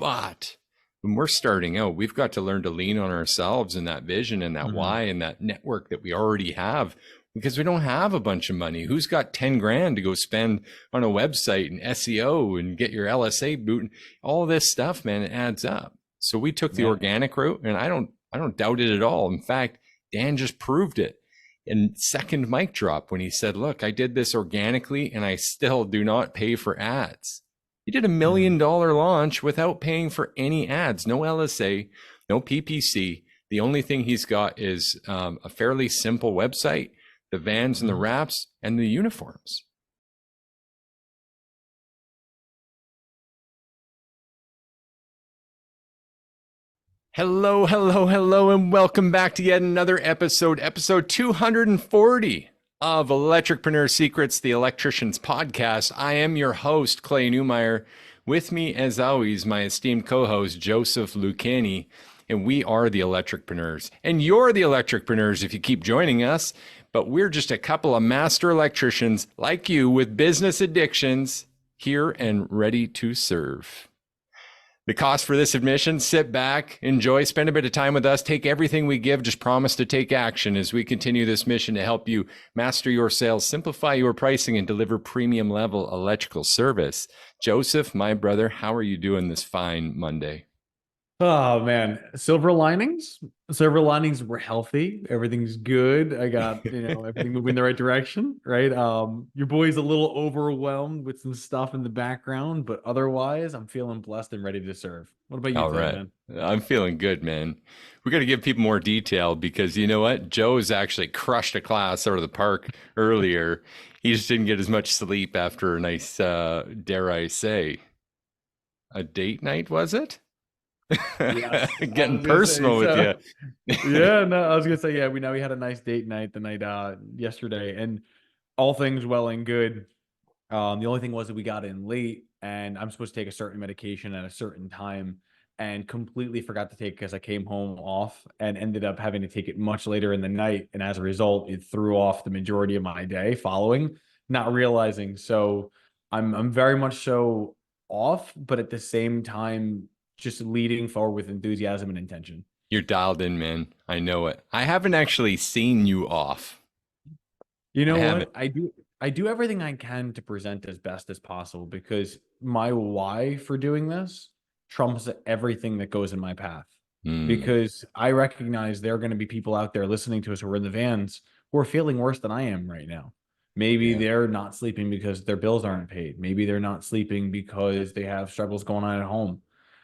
But when we're starting out, we've got to learn to lean on ourselves and that vision and that why and that network that we already have, because we don't have a bunch of money. Who's got 10 grand to go spend on a website and SEO and get your LSA boot? All this stuff, man, it adds up. So we took the organic route, and I don't doubt it at all. In fact, Dan just proved it in second mic drop when he said, look, I did this organically and I still do not pay for ads. He did $1 million launch without paying for any ads, no LSA, no PPC. The only thing he's got is a fairly simple website, the vans and the wraps and the uniforms. Hello, hello, hello, and welcome back to yet another episode 240 of Electricpreneur Secrets, the Electrician's podcast. I am your host, Clay Newmeyer. With me, as always, my esteemed co-host, Joseph Lucani, and we are the Electricpreneurs. And you're the Electricpreneurs if you keep joining us, but we're just a couple of master electricians like you with business addictions here and ready to serve. The cost for this admission, sit back, enjoy, spend a bit of time with us, take everything we give, just promise to take action as we continue this mission to help you master your sales, simplify your pricing, and deliver premium level electrical service. Joseph, my brother, how are you doing this fine Monday? Oh man, silver linings. Silver linings were healthy. Everything's good. I got, everything moving in the right direction, right? Your boy's a little overwhelmed with some stuff in the background, but otherwise I'm feeling blessed and ready to serve. What about you today, man? I'm feeling good, man. We got to give people more detail because you know what? Joe's actually crushed a class out of the park earlier. He just didn't get as much sleep after a nice, dare I say, a date night, was it? Yes, Getting personal with you. Yeah, no, I was gonna say, we had a nice date night the night yesterday, and all things well and good. The only thing was that we got in late, and I'm supposed to take a certain medication at a certain time, and completely forgot to take because I came home off and ended up having to take it much later in the night, and as a result, it threw off the majority of my day following, not realizing. So I'm very much so off, but at the same time, just leading forward with enthusiasm and intention. You're dialed in, man. I know it. I haven't actually seen you off. You know what? I do everything I can to present as best as possible because my why for doing this trumps everything that goes in my path. Because I recognize there are going to be people out there listening to us who are in the vans who are feeling worse than I am right now. Maybe they're not sleeping because their bills aren't paid. Maybe they're not sleeping because they have struggles going on at home.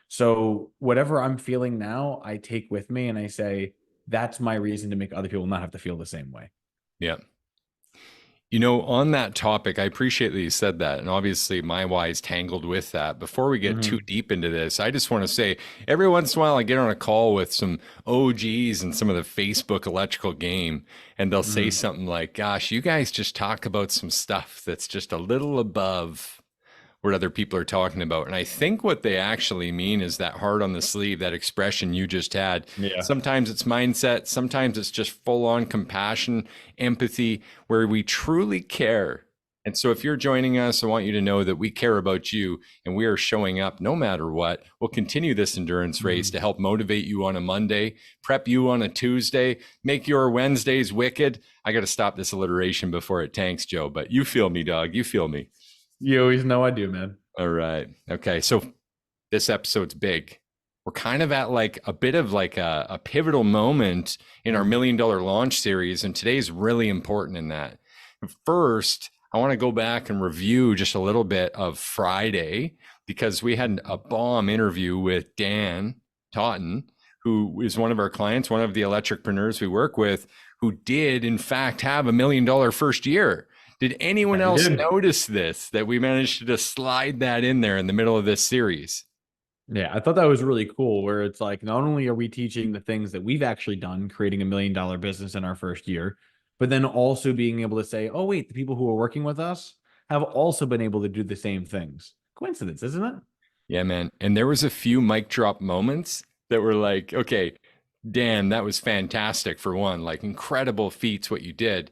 So whatever I'm feeling now, I take with me and I say, that's my reason to make other people not have to feel the same way. Yeah. You know, on that topic, I appreciate that you said that. And obviously my why is tangled with that. Before we get too deep into this, I just want to say every once in a while I get on a call with some OGs and some of the Facebook electrical game, and they'll say something like, gosh, you guys just talk about some stuff that's just a little above what other people are talking about. And I think what they actually mean is that heart on the sleeve, that expression you just had. Yeah. Sometimes it's mindset. Sometimes it's just full on compassion, empathy, where we truly care. And so if you're joining us, I want you to know that we care about you and we are showing up no matter what. We'll continue this endurance race to help motivate you on a Monday, prep you on a Tuesday, make your Wednesdays wicked. I got to stop this alliteration before it tanks, Joe, but you feel me, dog. You feel me. You always know I do, man. All right. Okay. So this episode's big. We're kind of at like a bit of like a pivotal moment in our $1 million launch series. And today's really important in that. First, I want to go back and review just a little bit of Friday because we had a bomb interview with Dan Totten, who is one of our clients, one of the electricpreneurs we work with, who did in fact have $1 million first year. Did anyone else notice this, that we managed to just slide that in there in the middle of this series? Yeah, I thought that was really cool, where it's like, not only are we teaching the things that we've actually done, creating $1 million business in our first year, but then also being able to say, oh, wait, the people who are working with us have also been able to do the same things. Coincidence, isn't it? Yeah, man. And there was a few mic drop moments that were like, okay, Dan, that was fantastic for one, like incredible feats what you did.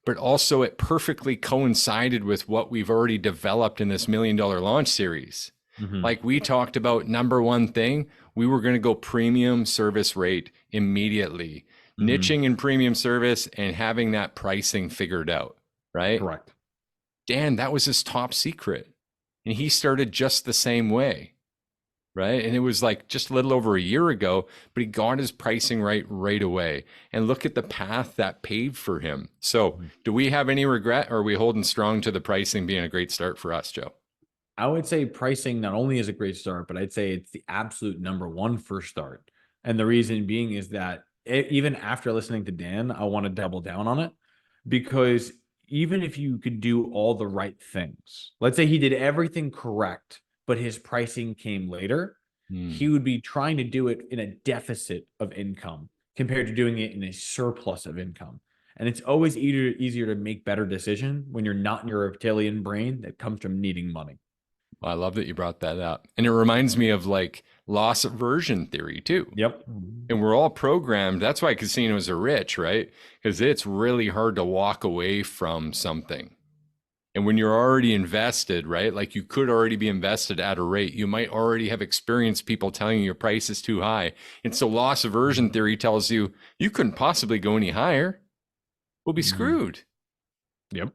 But also it perfectly coincided with what we've already developed in this $1 million launch series. Like we talked about, number one thing, we were going to go premium service rate immediately, niching in premium service and having that pricing figured out, right? Correct. Dan, that was his top secret. And he started just the same way, right? And it was like just a little over a year ago, but he got his pricing right away. And look at the path that paved for him. So, do we have any regret, or are we holding strong to the pricing being a great start for us, Joe? I would say pricing not only is a great start, but I'd say it's the absolute number one for start. And the reason being is that even after listening to Dan, I want to double down on it, because even if you could do all the right things, let's say he did everything correct, but his pricing came later, he would be trying to do it in a deficit of income compared to doing it in a surplus of income. And it's always easier to make better decision when you're not in your reptilian brain that comes from needing money. Well, I love that you brought that up. And it reminds me of like loss aversion theory too. Yep. And we're all programmed. That's why casinos are rich, right? Because it's really hard to walk away from something. And when you're already invested, right? Like you could already be invested at a rate. You might already have experienced people telling you your price is too high. And so loss aversion theory tells you you couldn't possibly go any higher. We'll be screwed. Yep.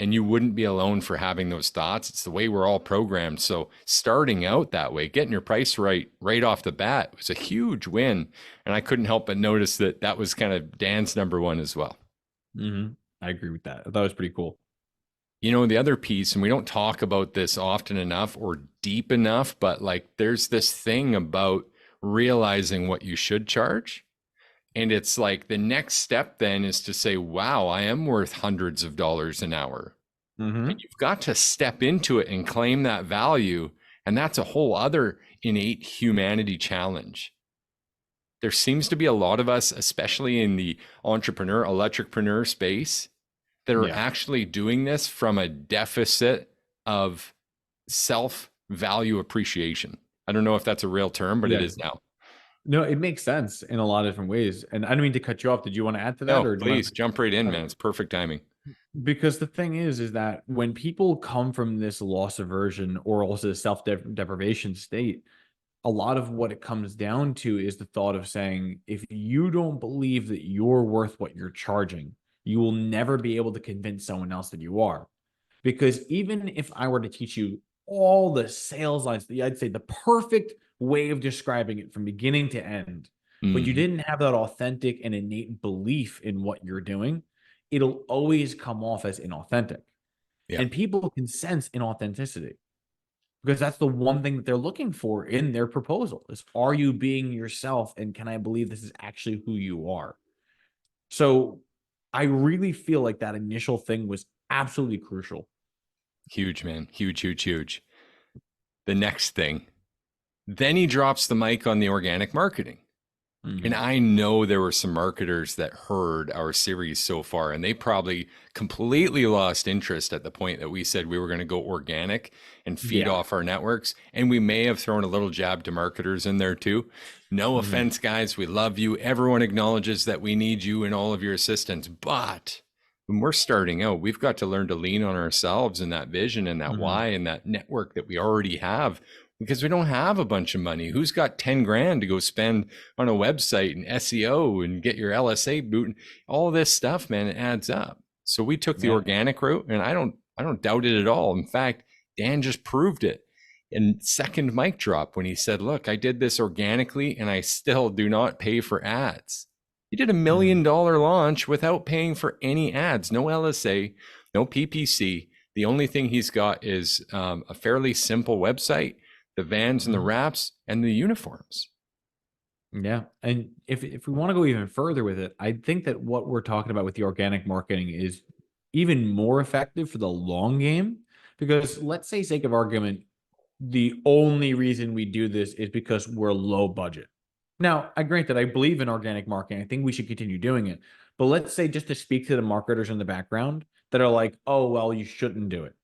And you wouldn't be alone for having those thoughts. It's the way we're all programmed. So starting out that way, getting your price right off the bat was a huge win. And I couldn't help but notice that that was kind of Dan's number one as well. I agree with that. I thought it was pretty cool. You know, the other piece, and we don't talk about this often enough or deep enough, but like there's this thing about realizing what you should charge. And it's like the next step then is to say, wow, I am worth hundreds of dollars an hour. And you've got to step into it and claim that value. And that's a whole other innate humanity challenge. There seems to be a lot of us, especially in the entrepreneur, electricpreneur space, that are actually doing this from a deficit of self-value appreciation. I don't know if that's a real term, but it is now. No, it makes sense in a lot of different ways. And I don't mean to cut you off. Did you want to add to that? No, or please jump right in, man. It's perfect timing. Because the thing is that when people come from this loss aversion or also the self-deprivation state, a lot of what it comes down to is the thought of saying, if you don't believe that you're worth what you're charging, you will never be able to convince someone else that you are. Because even if I were to teach you all the sales lines, I'd say the perfect way of describing it from beginning to end, but you didn't have that authentic and innate belief in what you're doing, it'll always come off as inauthentic. And people can sense inauthenticity because that's the one thing that they're looking for in their proposal is, are you being yourself? And can I believe this is actually who you are? So I really feel like that initial thing was absolutely crucial. Huge, man. Huge. The next thing, then he drops the mic on the organic marketing. And I know there were some marketers that heard our series so far, and they probably completely lost interest at the point that we said we were going to go organic and feed off our networks. And we may have thrown a little jab to marketers in there too. No offense, guys. We love you. Everyone acknowledges that we need you and all of your assistance. But when we're starting out, we've got to learn to lean on ourselves and that vision and that why and that network that we already have, because we don't have a bunch of money. Who's got 10 grand to go spend on a website and SEO and get your LSA boot? All this stuff, man, it adds up. So we took the organic route, and I don't doubt it at all. In fact, Dan just proved it in second mic drop when he said, look, I did this organically and I still do not pay for ads. He did $1 million launch without paying for any ads, no LSA, no PPC. The only thing he's got is a fairly simple website, the vans and the wraps and the uniforms. Yeah. And if we want to go even further with it, I think that what we're talking about with the organic marketing is even more effective for the long game, because let's say, sake of argument, the only reason we do this is because we're low budget. Now, I grant that I believe in organic marketing. I think we should continue doing it. But let's say, just to speak to the marketers in the background that are like, oh, well, you shouldn't do it.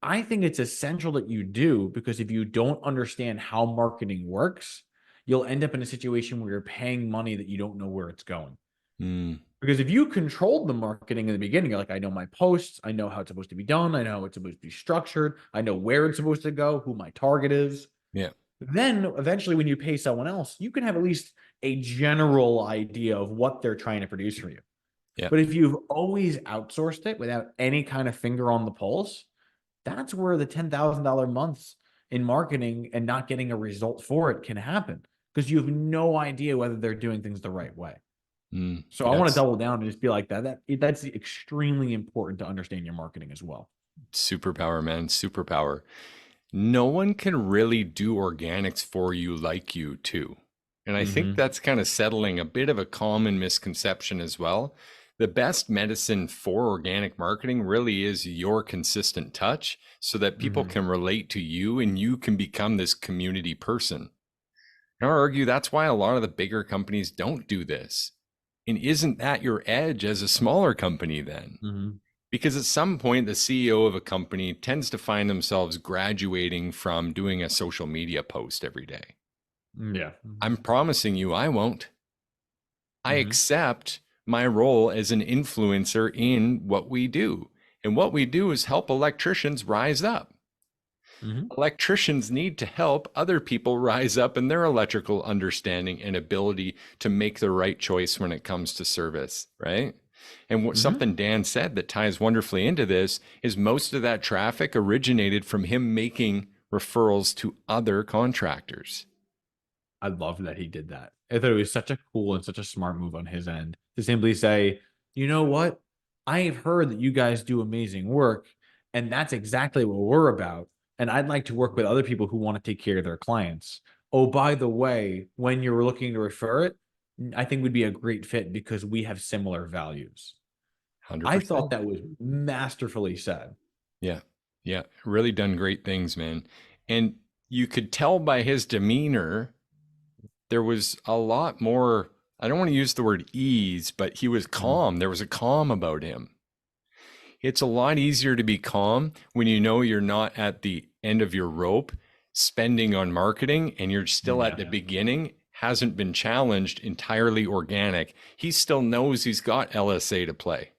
I think it's essential that you do, because if you don't understand how marketing works, you'll end up in a situation where you're paying money that you don't know where it's going. Mm, Because if you controlled the marketing in the beginning, you're like, I know my posts, I know how it's supposed to be done, I know how it's supposed to be structured, I know where it's supposed to go, who my target is. yeah. Then eventually, when you pay someone else, you can have at least a general idea of what they're trying to produce for you. Yeah. But if you've always outsourced it without any kind of finger on the pulse, that's where the $10,000 months in marketing and not getting a result for it can happen, because you have no idea whether they're doing things the right way. So I want to Yes. double down and just be like that's extremely important to understand your marketing as well. Superpower, man. Superpower. No one can really do organics for you like you too. And I think Mm-hmm. that's kind of settling a bit of a common misconception as well. The best medicine for organic marketing really is your consistent touch so that people Mm-hmm. can relate to you and you can become this community person. And I argue that's why a lot of the bigger companies don't do this. And isn't that your edge as a smaller company then? Mm-hmm. Because at some point, the CEO of a company tends to find themselves graduating from doing a social media post every day. Yeah. I'm promising you, I won't. I Mm-hmm. accept my role as an influencer in what we do. And what we do is help electricians rise up. Mm-hmm. Electricians need to help other people rise up in their electrical understanding and ability to make the right choice when it comes to service, right? And what Mm-hmm. something Dan said that ties wonderfully into this is most of that traffic originated from him making referrals to other contractors. I love that he did that. I thought it was such a cool and such a smart move on his end to simply say, you know what? I have heard that you guys do amazing work, and that's exactly what we're about. And I'd like to work with other people who want to take care of their clients. Oh, by the way, when you're looking to refer it, I think would be a great fit because we have similar values. I thought 100%. that was masterfully said. Yeah. Yeah. Really done great things, man. And you could tell by his demeanor, there was a lot more. I don't want to use the word ease, but he was Mm. calm. There was a calm about him. It's a lot easier to be calm when you know you're not at the end of your rope spending on marketing and you're still at Yeah. the beginning, hasn't been challenged, entirely organic. He still knows he's got LSA to play,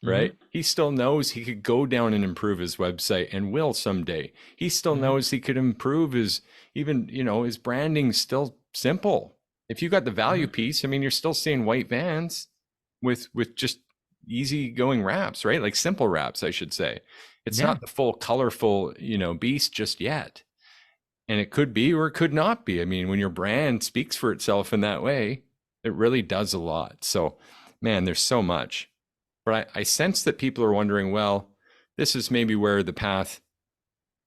right? Mm-hmm. He still knows he could go down and improve his website and will someday. He still Mm-hmm. knows he could improve his, even, his branding's still simple. If you got the value Mm-hmm. piece, I mean, you're still seeing white vans with just easy going wraps, right? Like simple wraps, I should say. It's Yeah. not the full colorful, beast just yet. And it could be or it could not be. I mean, when your brand speaks for itself in that way, it really does a lot. So, man, there's so much. But I sense that people are wondering, well, this is maybe where the path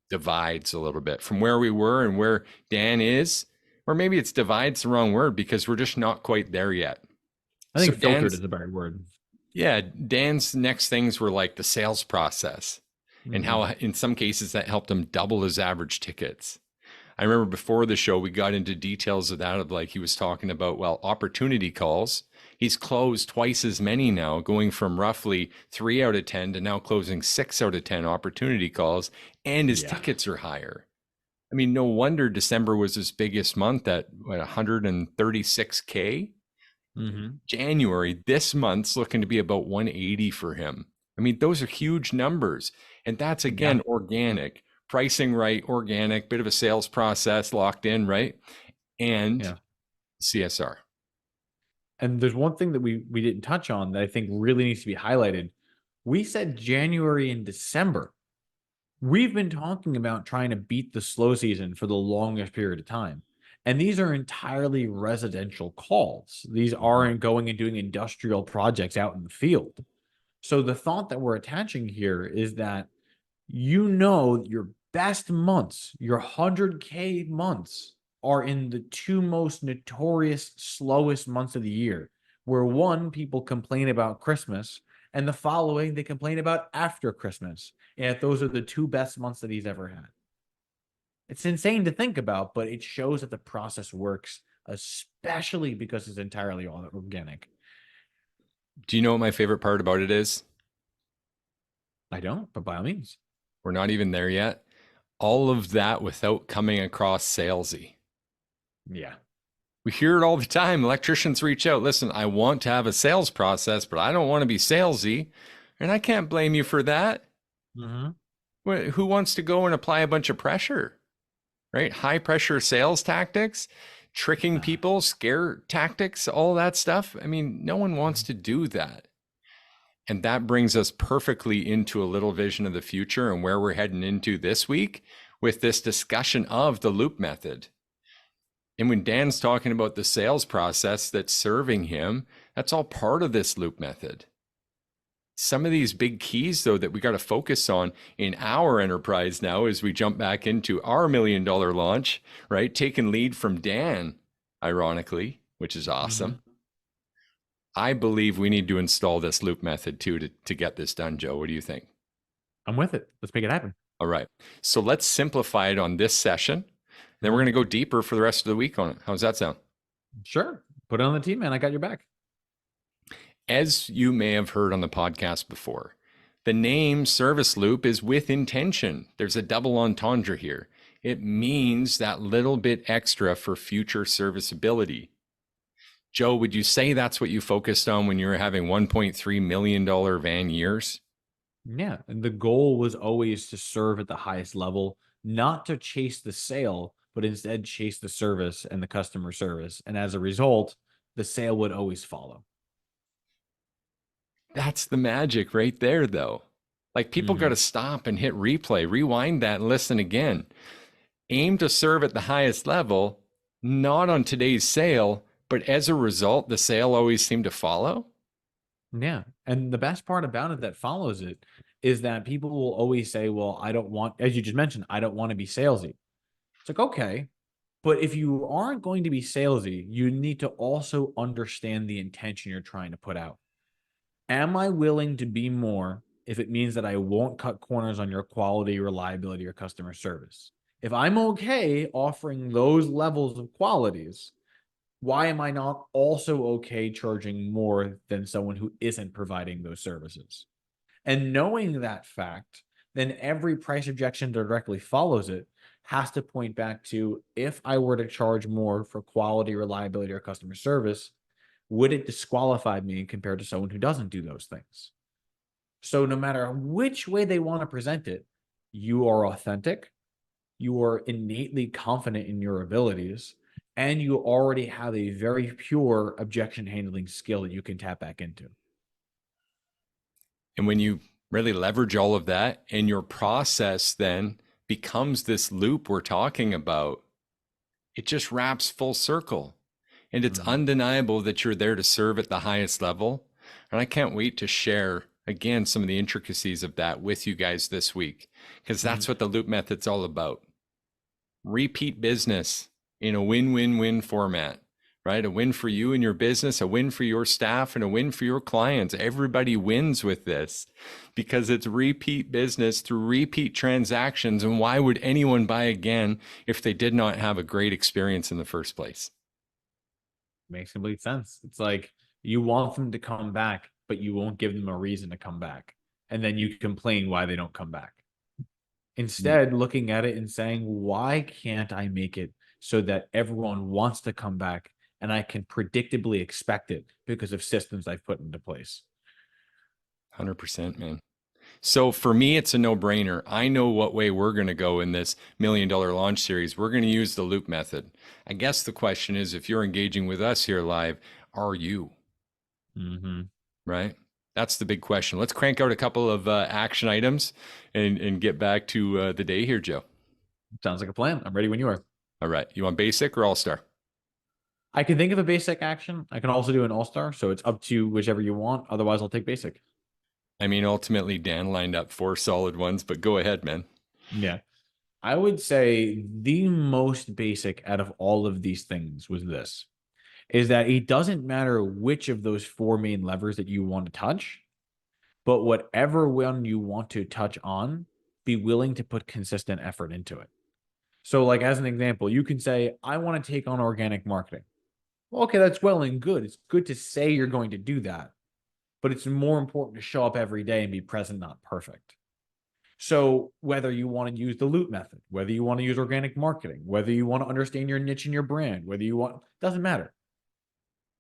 divides a little bit from where we were and where Dan is. Or maybe it's divides the wrong word because we're just not quite there yet. I So think filtered is Dan's the better word. Yeah, Dan's next things were like the sales process and Mm-hmm. how in some cases that helped him double his average tickets. I remember before the show, we got into details of that, of like he was talking about, well, opportunity calls. He's closed twice as many now, going from roughly 3 out of 10 to now closing 6 out of 10 opportunity calls, and his Yeah. tickets are higher. I mean, no wonder December was his biggest month at 136K. Mm-hmm. January, this month's looking to be about 180 for him. I mean, those are huge numbers. And that's Yeah. again organic, pricing right, organic, bit of a sales process locked in, right? And Yeah. CSR. And there's one thing that we didn't touch on that I think really needs to be highlighted. We said January and December. We've been talking about trying to beat the slow season for the longest period of time. And these are entirely residential calls. These aren't going and doing industrial projects out in the field. So the thought that we're attaching here is that your best months, your 100K months, are in the two most notorious slowest months of the year, where one, people complain about Christmas, and the following, they complain about after Christmas. And those are the two best months that he's ever had. It's insane to think about, but it shows that the process works, especially because it's entirely all organic. Do you know what my favorite part about it is? I don't, but by all means. We're not even there yet. All of that without coming across salesy. Yeah. We hear it all the time. Electricians reach out. Listen, I want to have a sales process, but I don't want to be salesy. And I can't blame you for that. Mm-hmm. Who wants to go and apply a bunch of pressure, right? High pressure sales tactics, tricking people, scare tactics, all that stuff. I mean, no one wants to do that. And that brings us perfectly into a little vision of the future and where we're heading into this week with this discussion of the loop method. And when Dan's talking about the sales process that's serving him, that's all part of this loop method. Some of these big keys, though, that we got to focus on in our enterprise now as we jump back into our $1 million launch, right? Taking lead from Dan, ironically, which is awesome. Mm-hmm. I believe we need to install this loop method too to get this done, Joe. What do you think? I'm with it. Let's make it happen. All right. So let's simplify it on this session. Then we're going to go deeper for the rest of the week on it. How's that sound? Sure. Put it on the team, man. I got your back. As you may have heard on the podcast before, the name service loop is with intention. There's a double entendre here. It means that little bit extra for future serviceability. Joe, would you say that's what you focused on when you were having $1.3 million van years? Yeah. And the goal was always to serve at the highest level, not to chase the sale, but instead chase the service and the customer service. And as a result, the sale would always follow. That's the magic right there, though. Like people got to stop and hit replay, rewind that and listen again. Aim to serve at the highest level, not on today's sale, but as a result, the sale always seemed to follow. Yeah. And the best part about it that follows it is that people will always say, well, I don't want, as you just mentioned, I don't want to be salesy. It's like, okay, but if you aren't going to be salesy, you need to also understand the intention you're trying to put out. Am I willing to be more if it means that I won't cut corners on your quality, reliability, or customer service? If I'm okay offering those levels of qualities, why am I not also okay charging more than someone who isn't providing those services? And knowing that fact, then every price objection directly follows it has to point back to, if I were to charge more for quality, reliability, or customer service, would it disqualify me compared to someone who doesn't do those things? So no matter which way they want to present it, you are authentic, you are innately confident in your abilities, and you already have a very pure objection handling skill that you can tap back into. And when you really leverage all of that and your process then becomes this loop we're talking about, it just wraps full circle. And it's undeniable that you're there to serve at the highest level. And I can't wait to share, again, some of the intricacies of that with you guys this week, because that's what the loop method's all about. Repeat business in a win-win-win format, right? A win for you and your business, a win for your staff, and a win for your clients. Everybody wins with this because it's repeat business through repeat transactions. And why would anyone buy again if they did not have a great experience in the first place? Makes complete sense. It's like you want them to come back, but you won't give them a reason to come back. And then you complain why they don't come back. Instead, looking at it and saying, why can't I make it so that everyone wants to come back and I can predictably expect it because of systems I've put into place? 100%, man. So for me, it's a no-brainer. I know what way we're going to go in this $1 million launch series. We're going to use the loop method. I guess the question is, if you're engaging with us here live, are you? Right? That's the big question. Let's crank out a couple of action items and get back to the day here, Joe. Sounds like a plan. I'm ready when you are. All right. You want basic or all-star? I can think of a basic action. I can also do an all-star. So it's up to whichever you want. Otherwise, I'll take basic. I mean, ultimately, Dan lined up 4 solid ones, but go ahead, man. Yeah. I would say the most basic out of all of these things was this, is that it doesn't matter which of those 4 main levers that you want to touch, but whatever one you want to touch on, be willing to put consistent effort into it. So like, as an example, you can say, I want to take on organic marketing. Well, okay, that's well and good. It's good to say you're going to do that, but it's more important to show up every day and be present, not perfect. So whether you want to use the loop method, whether you want to use organic marketing, whether you want to understand your niche and your brand, whether you want, doesn't matter.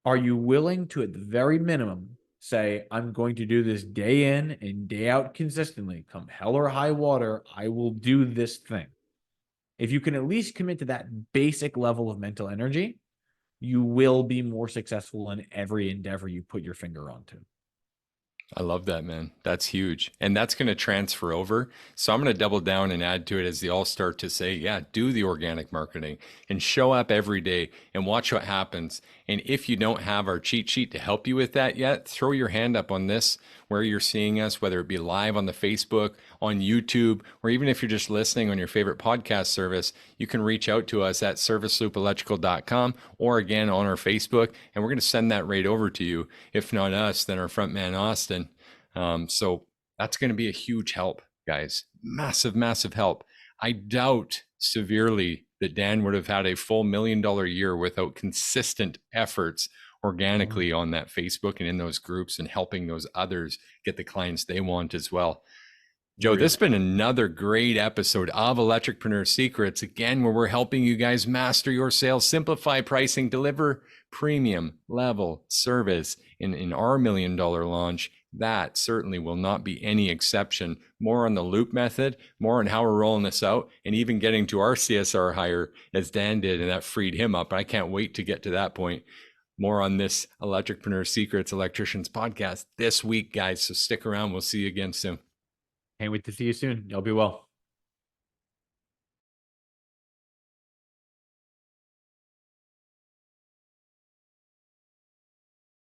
Are you willing to, at the very minimum, say, I'm going to do this day in and day out consistently, come hell or high water, I will do this thing. If you can at least commit to that basic level of mental energy, you will be more successful in every endeavor you put your finger onto. I love that, man. That's huge. And that's going to transfer over. So I'm going to double down and add to it as they all start to say, yeah, do the organic marketing and show up every day and watch what happens. And if you don't have our cheat sheet to help you with that yet, throw your hand up on this where you're seeing us, whether it be live on the Facebook, on YouTube, or even if you're just listening on your favorite podcast service, you can reach out to us at serviceloopelectrical.com or again on our Facebook, and we're going to send that right over to you. If not us, then our front man, Austin. So that's going to be a huge help, guys. Massive, massive help. I doubt severely that Dan would have had a full $1 million year without consistent efforts organically on that Facebook and in those groups and helping those others get the clients they want as well. Joe, this has been another great episode of Electricpreneur Secrets, again, where we're helping you guys master your sales, simplify pricing, deliver premium level service in our $1 million launch. That certainly will not be any exception. More on the loop method, more on how we're rolling this out, and even getting to our CSR hire as Dan did, and that freed him up. I can't wait to get to that point. More on this Electricpreneur Secrets Electricians podcast this week, guys. So stick around. We'll see you again soon. Can't wait to see you soon. Y'all be well.